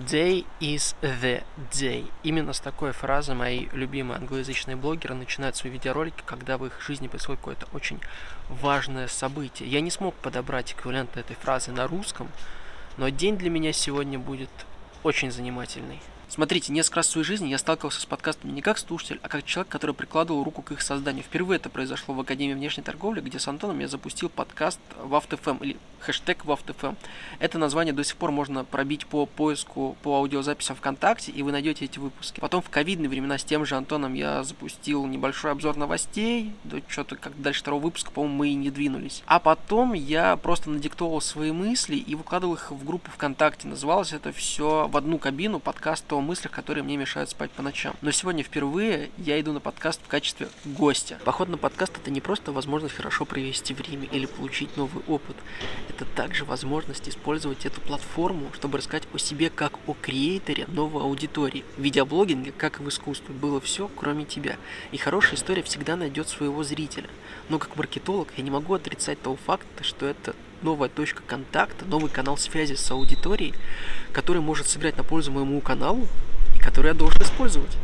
Today is the day. Именно с такой фразы мои любимые англоязычные блогеры начинают свои видеоролики, когда в их жизни происходит какое-то очень важное событие. Я не смог подобрать эквивалент этой фразы на русском, но день для меня сегодня будет очень занимательный. Смотрите, несколько раз в своей жизни я сталкивался с подкастами не как слушатель, а как человек, который прикладывал руку к их созданию. Впервые это произошло в Академии внешней торговли, где с Антоном я запустил подкаст WAFTFM или хэштег WAFTFM. Это название до сих пор можно пробить по поиску по аудиозаписям ВКонтакте, и вы найдете эти выпуски. Потом в ковидные времена с тем же Антоном я запустил небольшой обзор новостей, да что-то как дальше второго выпуска, по-моему, мы и не двинулись. А потом я просто надиктовал свои мысли и выкладывал их в группу ВКонтакте. Называлось это все в одну кабину подкаст о мыслях, которые мне мешают спать по ночам. Но сегодня впервые я иду на подкаст в качестве гостя. Поход на подкаст — это не просто возможность хорошо провести время или получить новый опыт. Это также возможность использовать эту платформу, чтобы рассказать о себе как о креаторе новой аудитории. В видеоблогинге, как и в искусстве, было все, кроме тебя. И хорошая история всегда найдет своего зрителя. Но как маркетолог я не могу отрицать того факта, что это новая точка контакта, новый канал связи с аудиторией, который может сыграть на пользу моему каналу и который я должен использовать.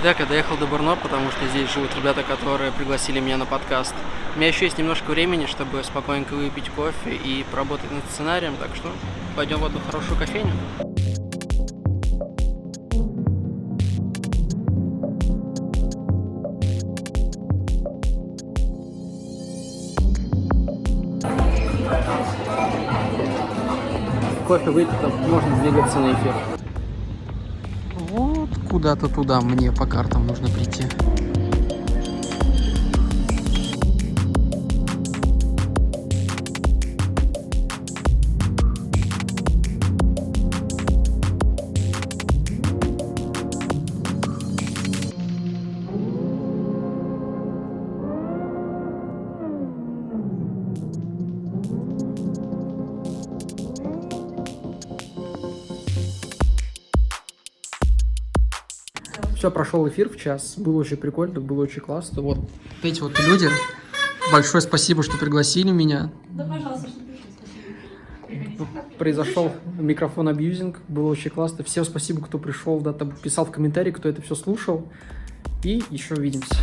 Итак, я доехал до Брно, потому что здесь живут ребята, которые пригласили меня на подкаст. У меня еще есть немножко времени, чтобы спокойненько выпить кофе и поработать над сценарием, так что пойдем в одну хорошую кофейню. Кофе выпито, можно двигаться на эфир. Вот куда-то туда мне по картам нужно прийти. Все, прошел эфир в час, было очень прикольно, было очень классно. Вот эти вот люди, большое спасибо, что пригласили меня. Да, пожалуйста, что пришли, спасибо. Произошел микрофон-абьюзинг, было очень классно. Всем спасибо, кто пришел, да, там писал в комментарии, кто это все слушал. И еще увидимся.